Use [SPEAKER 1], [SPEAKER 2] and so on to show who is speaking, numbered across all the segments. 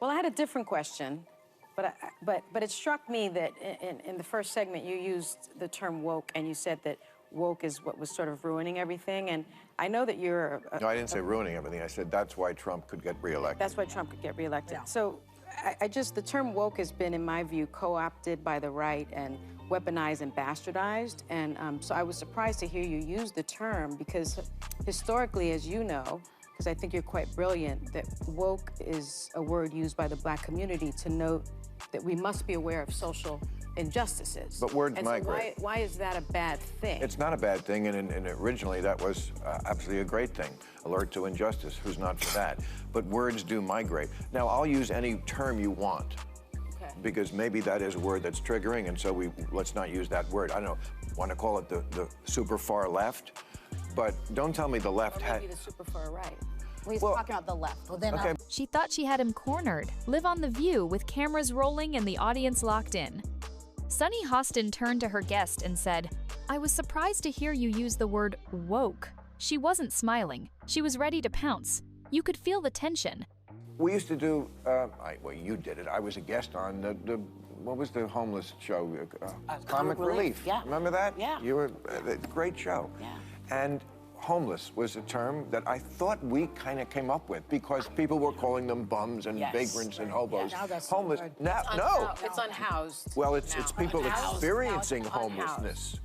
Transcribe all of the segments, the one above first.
[SPEAKER 1] Well, I had a different question, but it struck me that in the first segment you used the term woke, and you said that woke is what was sort of ruining everything. And I know that you're...
[SPEAKER 2] No, I didn't say ruining everything. I said that's why Trump could get reelected.
[SPEAKER 1] That's why Trump could get reelected.
[SPEAKER 3] Yeah.
[SPEAKER 1] So the term woke has been, in my view, co-opted by the right and weaponized and bastardized. And so I was surprised to hear you use the term, because historically, as you know, because I think you're quite brilliant, that woke is a word used by the Black community to note that we must be aware of social injustices.
[SPEAKER 2] But words
[SPEAKER 1] and
[SPEAKER 2] migrate.
[SPEAKER 1] So why is that a bad thing?
[SPEAKER 2] It's not a bad thing, and originally that was absolutely a great thing. Alert to injustice, who's not for that? But words do migrate. Now, I'll use any term you want, because maybe that is a word that's triggering, and so let's not use that word. I don't know, want to call it the super far left? But don't tell me the left
[SPEAKER 1] or maybe the super far right.
[SPEAKER 3] Well, he's talking about the left. Well, then
[SPEAKER 2] okay.
[SPEAKER 4] She thought she had him cornered. Live on The View with cameras rolling and the audience locked in. Sunny Hostin turned to her guest and said, "I was surprised to hear you use the word woke." She wasn't smiling. She was ready to pounce. You could feel the tension.
[SPEAKER 2] We used to do, well, you did it. I was a guest on what was the homeless show? Comic Relief.
[SPEAKER 3] Yeah.
[SPEAKER 2] Remember that?
[SPEAKER 3] Yeah.
[SPEAKER 2] You were, great show.
[SPEAKER 3] Yeah.
[SPEAKER 2] And homeless was a term that I thought we kind of came up with because people were calling them bums and vagrants and hobos.
[SPEAKER 3] Yeah, now that's
[SPEAKER 2] homeless.
[SPEAKER 3] no.
[SPEAKER 1] It's unhoused.
[SPEAKER 2] Well, it's people
[SPEAKER 1] Unhoused.
[SPEAKER 2] experiencing
[SPEAKER 1] Now it's
[SPEAKER 2] homelessness.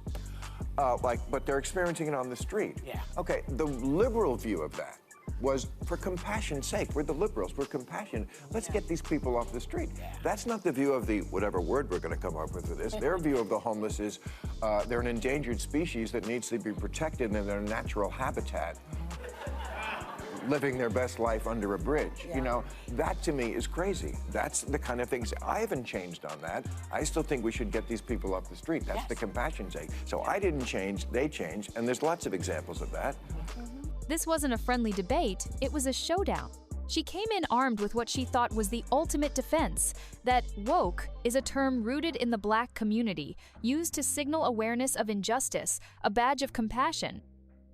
[SPEAKER 2] But they're experiencing it on the street.
[SPEAKER 3] Yeah.
[SPEAKER 2] Okay, the liberal view of that was for compassion's sake. We're the liberals, we're compassion. Let's get these people off the street. Yeah. That's not the view of the, whatever word we're gonna come up with for this. Their view of the homeless is they're an endangered species that needs to be protected in their natural habitat. Living their best life under a bridge. You know, that to me is crazy. That's the kind of things, I haven't changed on that. I still think we should get these people off the street. That's the compassion sake. So I didn't change, they changed, and there's lots of examples of that.
[SPEAKER 4] This wasn't a friendly debate, it was a showdown. She came in armed with what she thought was the ultimate defense, that woke is a term rooted in the Black community, used to signal awareness of injustice, a badge of compassion.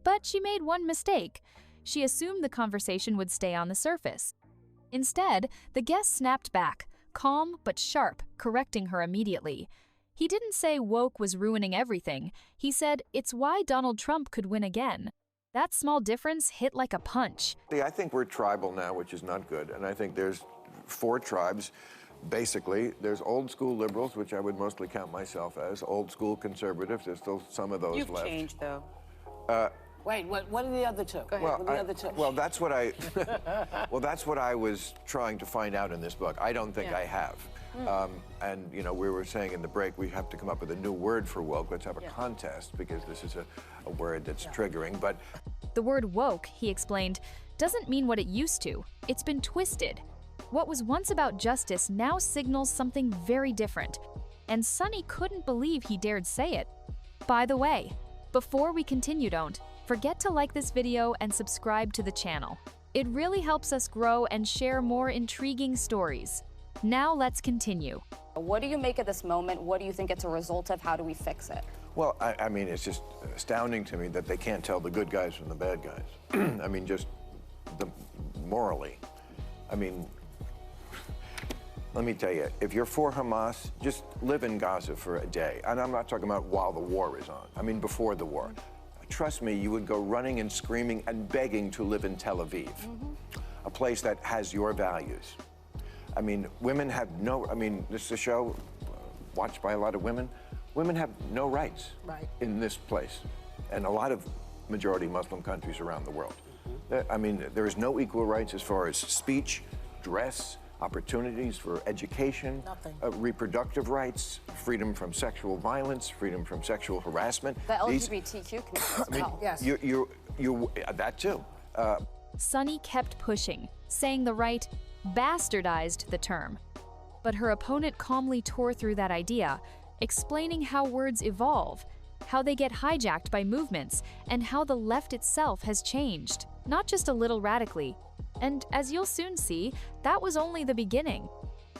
[SPEAKER 4] But she made one mistake. She assumed the conversation would stay on the surface. Instead, the guest snapped back, calm but sharp, correcting her immediately. He didn't say woke was ruining everything. He said it's why Donald Trump could win again. That small difference hit like a punch.
[SPEAKER 2] See, I think we're tribal now, which is not good. And I think there's 4 tribes, basically. There's old school liberals, which I would mostly count myself as, old school conservatives. There's still some of those left.
[SPEAKER 1] You've changed, though.
[SPEAKER 3] Wait, what are the other two? Go ahead.
[SPEAKER 2] Well,
[SPEAKER 3] what are the other two?
[SPEAKER 2] Well, that's what that's what I was trying to find out in this book. I don't think I have. And, you know, we were saying in the break, we have to come up with a new word for woke. Let's have a contest, because this is a word that's triggering. But
[SPEAKER 4] the word woke, he explained, doesn't mean what it used to. It's been twisted. What was once about justice now signals something very different. And Sunny couldn't believe he dared say it. By the way, before we continue, don't forget to like this video and subscribe to the channel. It really helps us grow and share more intriguing stories. Now let's continue.
[SPEAKER 5] What do you make of this moment? What do you think it's a result of? How do we fix it?
[SPEAKER 2] Well, I mean, it's just astounding to me that they can't tell the good guys from the bad guys. I mean, just morally. I mean, let me tell you, if you're for Hamas, just live in Gaza for a day. And I'm not talking about while the war is on. I mean, before the war. Trust me, you would go running and screaming and begging to live in Tel Aviv, a place that has your values. I mean, women have no, I mean, this is a show watched by a lot of women. Women have no rights in this place, and a lot of majority Muslim countries around the world. I mean, there is no equal rights as far as speech, dress, opportunities for education, reproductive rights, freedom from sexual violence, freedom from sexual harassment.
[SPEAKER 5] The LGBTQ community as well.
[SPEAKER 2] Yes. That too.
[SPEAKER 4] Sunny kept pushing, saying the right bastardized the term. But her opponent calmly tore through that idea, explaining how words evolve, how they get hijacked by movements, and how the left itself has changed, not just a little radically. And as you'll soon see, that was only the beginning.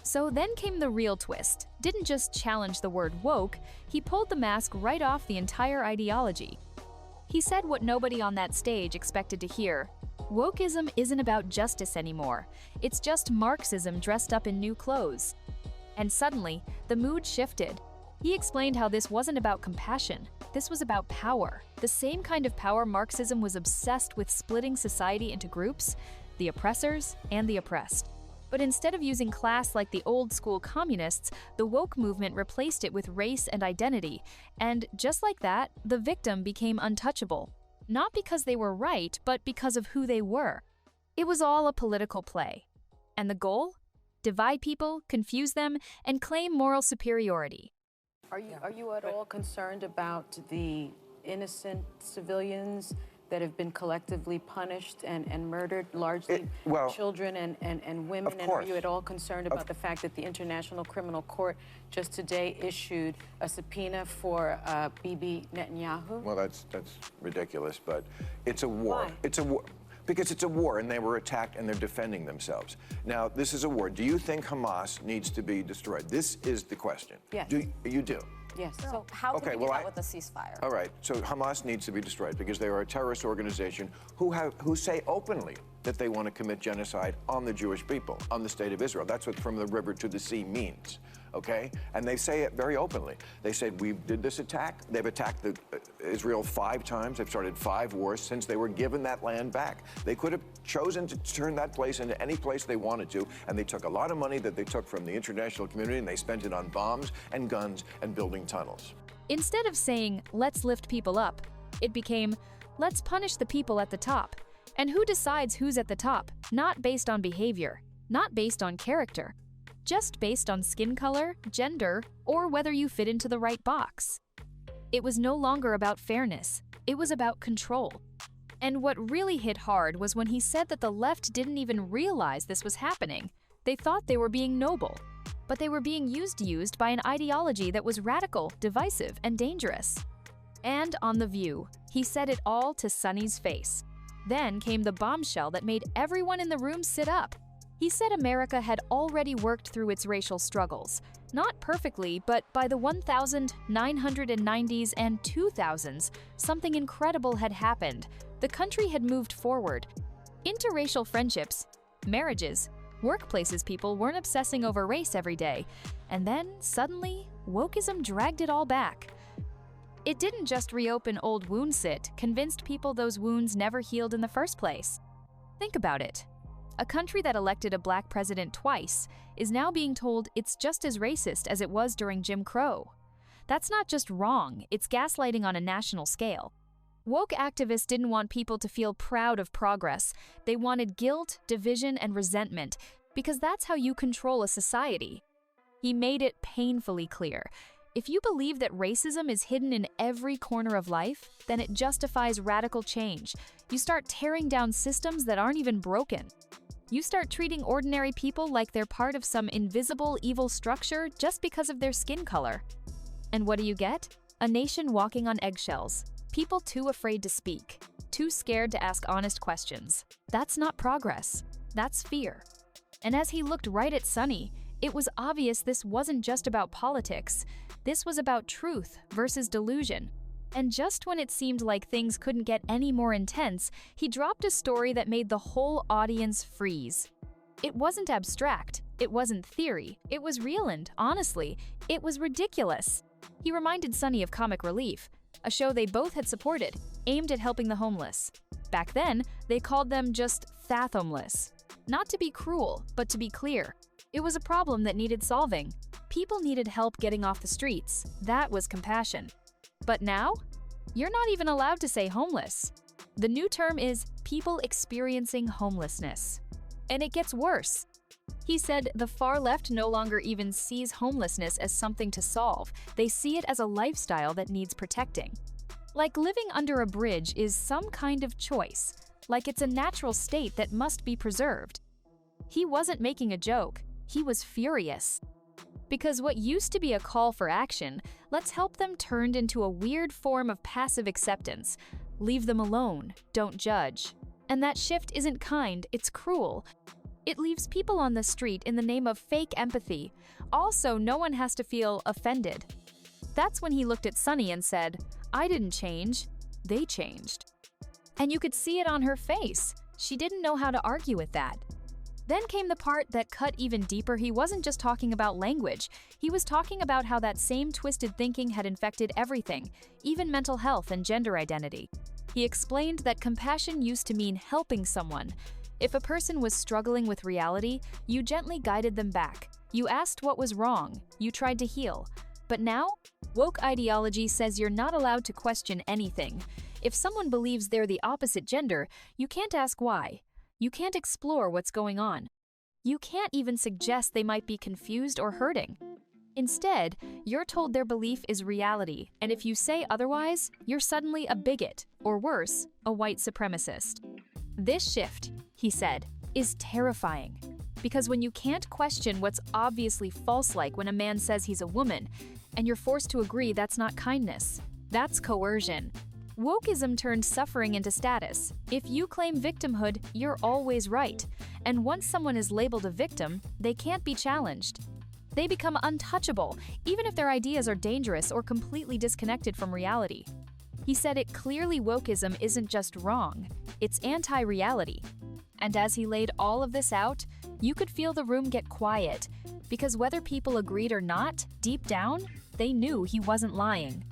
[SPEAKER 4] So then came the real twist. Didn't just challenge the word woke, he pulled the mask right off the entire ideology. He said what nobody on that stage expected to hear. Wokeism isn't about justice anymore. It's just Marxism dressed up in new clothes. And suddenly, the mood shifted. He explained how this wasn't about compassion. This was about power. The same kind of power Marxism was obsessed with splitting society into groups, the oppressors and the oppressed. But instead of using class like the old-school communists, the woke movement replaced it with race and identity. And just like that, the victim became untouchable. Not because they were right, but because of who they were. It was all a political play. And the goal? Divide people, confuse them, and claim moral superiority.
[SPEAKER 1] Are you at all concerned about the innocent civilians that have been collectively punished and murdered, largely children and women? And are you at all concerned about the fact that the International Criminal Court just today issued a subpoena for Bibi Netanyahu?
[SPEAKER 2] Well, that's ridiculous, but it's a war.
[SPEAKER 1] Why?
[SPEAKER 2] It's a war. Because it's a war, and they were attacked, and they're defending themselves. Now, this is a war. Do you think Hamas needs to be destroyed? This is the question.
[SPEAKER 1] Yes.
[SPEAKER 2] You do?
[SPEAKER 1] Yes.
[SPEAKER 5] So how can we get that with a ceasefire?
[SPEAKER 2] All right. So Hamas needs to be destroyed because they are a terrorist organization who say openly that they want to commit genocide on the Jewish people, on the state of Israel. That's what from the river to the sea means. Okay? And they say it very openly. They said, we did this attack. They've attacked Israel 5 times. They've started 5 wars since they were given that land back. They could have chosen to turn that place into any place they wanted to, and they took a lot of money that they took from the international community, and they spent it on bombs and guns and building tunnels.
[SPEAKER 4] Instead of saying, let's lift people up, it became, let's punish the people at the top. And who decides who's at the top? Not based on behavior, not based on character. Just based on skin color, gender, or whether you fit into the right box. It was no longer about fairness, it was about control. And what really hit hard was when he said that the left didn't even realize this was happening. They thought they were being noble, but they were being used by an ideology that was radical, divisive, and dangerous. And on The View, he said it all to Sunny's face. Then came the bombshell that made everyone in the room sit up. He said America had already worked through its racial struggles. Not perfectly, but by the 1990s and 2000s, something incredible had happened. The country had moved forward. Interracial friendships, marriages, workplaces, people weren't obsessing over race every day. And then, suddenly, wokeism dragged it all back. It didn't just reopen old wounds, it convinced people those wounds never healed in the first place. Think about it. A country that elected a black president twice is now being told it's just as racist as it was during Jim Crow. That's not just wrong, it's gaslighting on a national scale. Woke activists didn't want people to feel proud of progress. They wanted guilt, division, and resentment, because that's how you control a society. He made it painfully clear. If you believe that racism is hidden in every corner of life, then it justifies radical change. You start tearing down systems that aren't even broken. You start treating ordinary people like they're part of some invisible evil structure just because of their skin color. And what do you get? A nation walking on eggshells. People too afraid to speak, too scared to ask honest questions. That's not progress. That's fear. And as he looked right at Sunny, it was obvious this wasn't just about politics. This was about truth versus delusion. And just when it seemed like things couldn't get any more intense, he dropped a story that made the whole audience freeze. It wasn't abstract, it wasn't theory, it was real and, honestly, it was ridiculous. He reminded Sunny of Comic Relief, a show they both had supported, aimed at helping the homeless. Back then, they called them just Fathomless. Not to be cruel, but to be clear. It was a problem that needed solving. People needed help getting off the streets. That was compassion. But now, you're not even allowed to say homeless. The new term is people experiencing homelessness. And it gets worse. He said the far left no longer even sees homelessness as something to solve. They see it as a lifestyle that needs protecting. Like living under a bridge is some kind of choice, like it's a natural state that must be preserved. He wasn't making a joke, he was furious. Because what used to be a call for action, let's help them turned into a weird form of passive acceptance. Leave them alone, don't judge. And that shift isn't kind, it's cruel. It leaves people on the street in the name of fake empathy. Also, no one has to feel offended. That's when he looked at Sunny and said, I didn't change, they changed. And you could see it on her face. She didn't know how to argue with that. Then came the part that cut even deeper. He wasn't just talking about language. He was talking about how that same twisted thinking had infected everything, even mental health and gender identity. He explained that compassion used to mean helping someone. If a person was struggling with reality, you gently guided them back. You asked what was wrong. You tried to heal. But now, woke ideology says you're not allowed to question anything. If someone believes they're the opposite gender, you can't ask why. You can't explore what's going on. You can't even suggest they might be confused or hurting. Instead, you're told their belief is reality, and if you say otherwise, you're suddenly a bigot, or worse, a white supremacist. This shift, he said, is terrifying. Because when you can't question what's obviously false, like when a man says he's a woman, and you're forced to agree that's not kindness, that's coercion. Wokeism turned suffering into status. If you claim victimhood, you're always right. And once someone is labeled a victim, they can't be challenged. They become untouchable, even if their ideas are dangerous or completely disconnected from reality. He said it clearly wokeism isn't just wrong, it's anti-reality. And as he laid all of this out, you could feel the room get quiet, because whether people agreed or not, deep down, they knew he wasn't lying.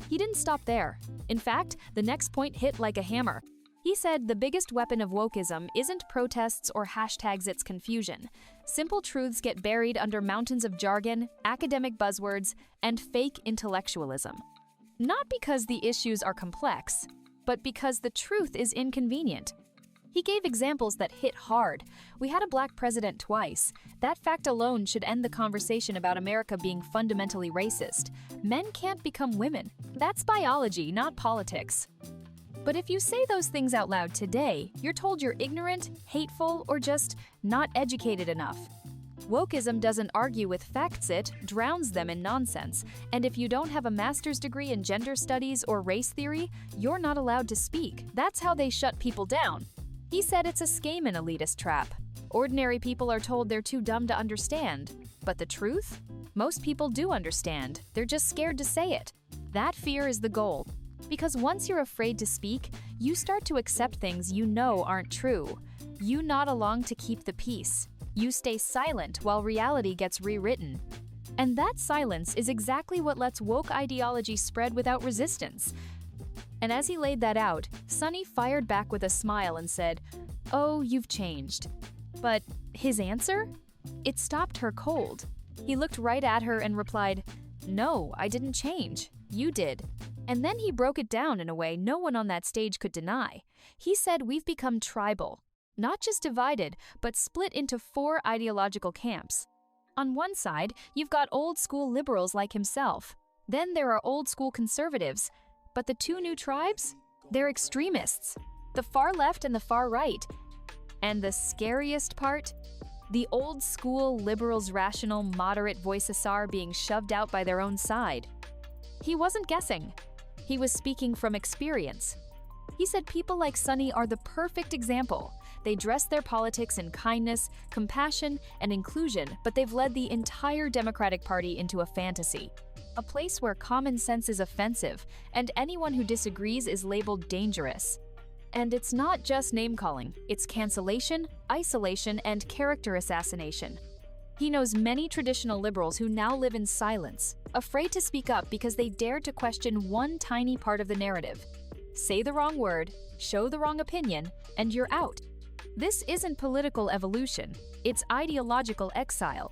[SPEAKER 4] He didn't stop there. In fact, the next point hit like a hammer. He said the biggest weapon of wokeism isn't protests or hashtags, it's confusion. Simple truths get buried under mountains of jargon, academic buzzwords, and fake intellectualism. Not because the issues are complex, but because the truth is inconvenient. He gave examples that hit hard. We had a black president twice. That fact alone should end the conversation about America being fundamentally racist. Men can't become women. That's biology, not politics. But if you say those things out loud today, you're told you're ignorant, hateful, or just not educated enough. Wokeism doesn't argue with facts, it drowns them in nonsense. And if you don't have a master's degree in gender studies or race theory, you're not allowed to speak. That's how they shut people down. He said it's a scam and elitist trap. Ordinary people are told they're too dumb to understand. But the truth? Most people do understand. They're just scared to say it. That fear is the goal. Because once you're afraid to speak, you start to accept things you know aren't true. You nod along to keep the peace. You stay silent while reality gets rewritten. And that silence is exactly what lets woke ideology spread without resistance. And as he laid that out, Sunny fired back with a smile and said, "Oh, you've changed." But his answer? It stopped her cold. He looked right at her and replied, "No, I didn't change. You did." And then he broke it down in a way no one on that stage could deny. He said we've become tribal, not just divided, but split into 4 ideological camps. On one side, you've got old-school liberals like himself. Then there are old-school conservatives. But the 2 new tribes? They're extremists. The far left and the far right. And the scariest part? The old-school liberals' rational, moderate voices are being shoved out by their own side. He wasn't guessing. He was speaking from experience. He said people like Sunny are the perfect example. They dress their politics in kindness, compassion, and inclusion, but they've led the entire Democratic Party into a fantasy. A place where common sense is offensive, and anyone who disagrees is labeled dangerous. And it's not just name-calling, it's cancellation, isolation, and character assassination. He knows many traditional liberals who now live in silence, afraid to speak up because they dared to question one tiny part of the narrative. Say the wrong word, show the wrong opinion, and you're out. This isn't political evolution, it's ideological exile.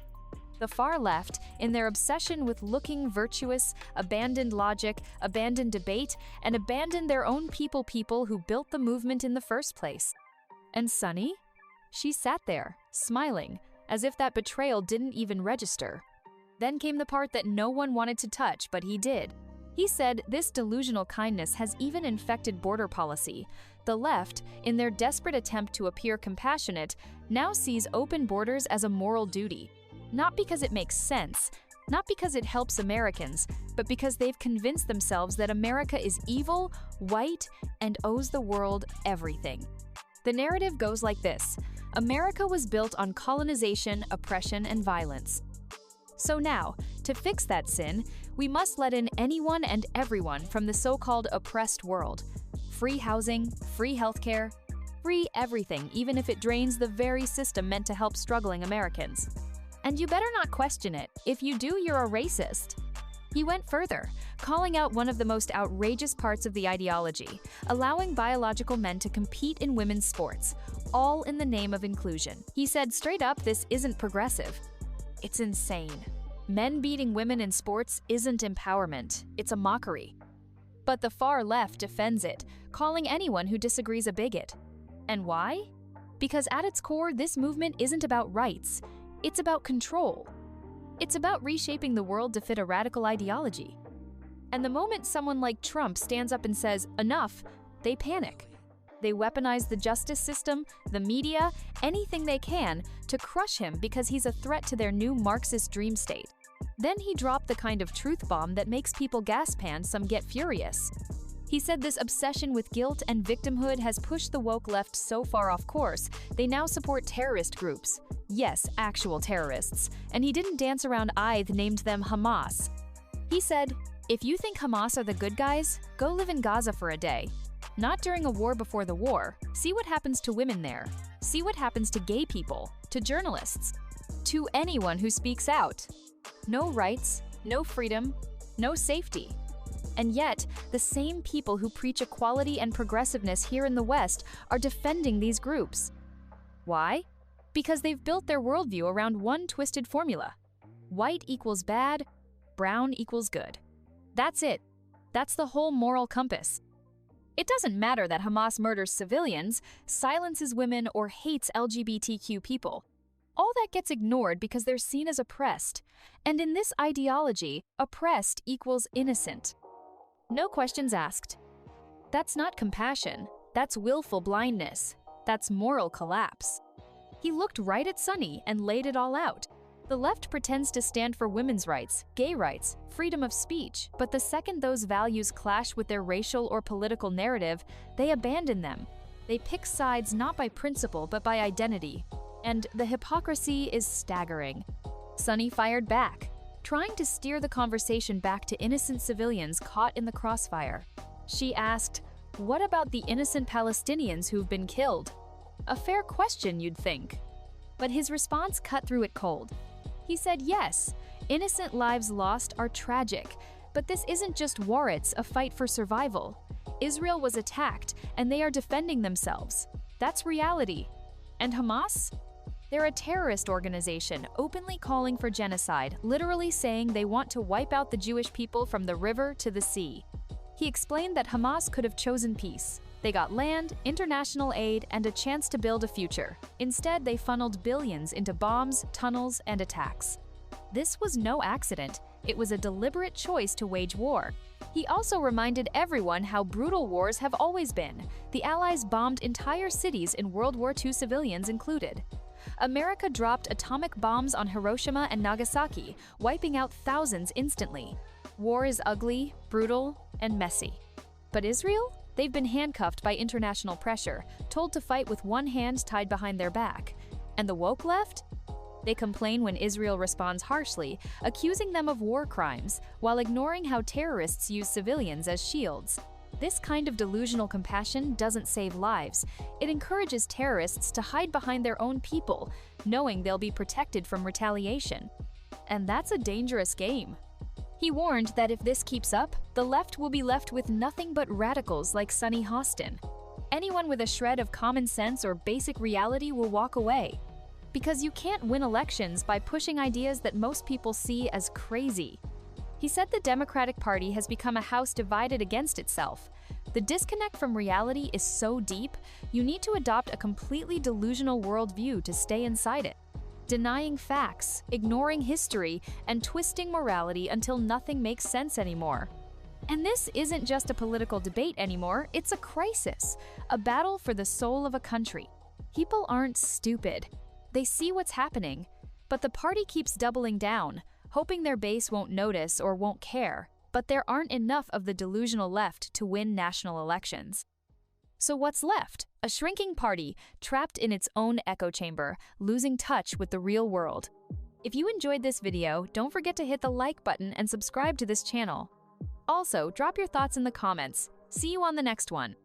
[SPEAKER 4] The far left, in their obsession with looking virtuous, abandoned logic, abandoned debate, and abandoned their own people who built the movement in the first place. And Sunny? She sat there, smiling, as if that betrayal didn't even register. Then came the part that no one wanted to touch, but he did. He said this delusional kindness has even infected border policy. The left, in their desperate attempt to appear compassionate, now sees open borders as a moral duty. Not because it makes sense, not because it helps Americans, but because they've convinced themselves that America is evil, white, and owes the world everything. The narrative goes like this: America was built on colonization, oppression, and violence. So now, to fix that sin, we must let in anyone and everyone from the so-called oppressed world. Free housing, free healthcare, Free everything, even if it drains the very system meant to help struggling Americans. And you better not question it. If you do, you're a racist. He went further, calling out one of the most outrageous parts of the ideology, allowing biological men to compete in women's sports, all in the name of inclusion. He said straight up, this isn't progressive. It's insane. Men beating women in sports isn't empowerment, it's a mockery. But the far left defends it, calling anyone who disagrees a bigot. And why? Because at its core, this movement isn't about rights, it's about control. It's about reshaping the world to fit a radical ideology. And the moment someone like Trump stands up and says, enough, they panic. They weaponize the justice system, the media, anything they can to crush him because he's a threat to their new Marxist dream state. Then he dropped the kind of truth bomb that makes people gasp and some get furious. He said this obsession with guilt and victimhood has pushed the woke left so far off course, they now support terrorist groups. Yes, actual terrorists. And he didn't dance around either, named them Hamas. He said, if you think Hamas are the good guys, go live in Gaza for a day. Not during a war before the war. See what happens to women there. See what happens to gay people, to journalists, to anyone who speaks out. No rights, no freedom, no safety. And yet, the same people who preach equality and progressiveness here in the West are defending these groups. Why? Because they've built their worldview around one twisted formula. White equals bad, brown equals good. That's it. That's the whole moral compass. It doesn't matter that Hamas murders civilians, silences women, or hates LGBTQ people. All that gets ignored because they're seen as oppressed. And in this ideology, oppressed equals innocent. No questions asked. That's not compassion. That's willful blindness. That's moral collapse. He looked right at Sunny and laid it all out. The left pretends to stand for women's rights, gay rights, freedom of speech, but the second those values clash with their racial or political narrative, they abandon them. They pick sides not by principle but by identity. And the hypocrisy is staggering. Sunny fired back, trying to steer the conversation back to innocent civilians caught in the crossfire. She asked, what about the innocent Palestinians who've been killed? A fair question, you'd think. But his response cut through it cold. He said, yes, innocent lives lost are tragic, but this isn't just war, it's a fight for survival. Israel was attacked, and they are defending themselves. That's reality. And Hamas? They're a terrorist organization openly calling for genocide, literally saying they want to wipe out the Jewish people from the river to the sea. He explained that Hamas could have chosen peace. They got land, international aid, and a chance to build a future. Instead, they funneled billions into bombs, tunnels, and attacks. This was no accident. It was a deliberate choice to wage war. He also reminded everyone how brutal wars have always been. The Allies bombed entire cities in World War II, civilians included. America dropped atomic bombs on Hiroshima and Nagasaki, wiping out thousands instantly. War is ugly, brutal, and messy. But Israel? They've been handcuffed by international pressure, told to fight with one hand tied behind their back. And the woke left? They complain when Israel responds harshly, accusing them of war crimes, while ignoring how terrorists use civilians as shields. This kind of delusional compassion doesn't save lives. It encourages terrorists to hide behind their own people, knowing they'll be protected from retaliation. And that's a dangerous game. He warned that if this keeps up, the left will be left with nothing but radicals like Sunny Hostin. Anyone with a shred of common sense or basic reality will walk away. Because you can't win elections by pushing ideas that most people see as crazy. He said the Democratic Party has become a house divided against itself. The disconnect from reality is so deep, you need to adopt a completely delusional worldview to stay inside it. Denying facts, ignoring history, and twisting morality until nothing makes sense anymore. And this isn't just a political debate anymore, it's a crisis, a battle for the soul of a country. People aren't stupid. They see what's happening, but the party keeps doubling down, hoping their base won't notice or won't care, but there aren't enough of the delusional left to win national elections. So what's left? A shrinking party, trapped in its own echo chamber, losing touch with the real world. If you enjoyed this video, don't forget to hit the like button and subscribe to this channel. Also, drop your thoughts in the comments. See you on the next one.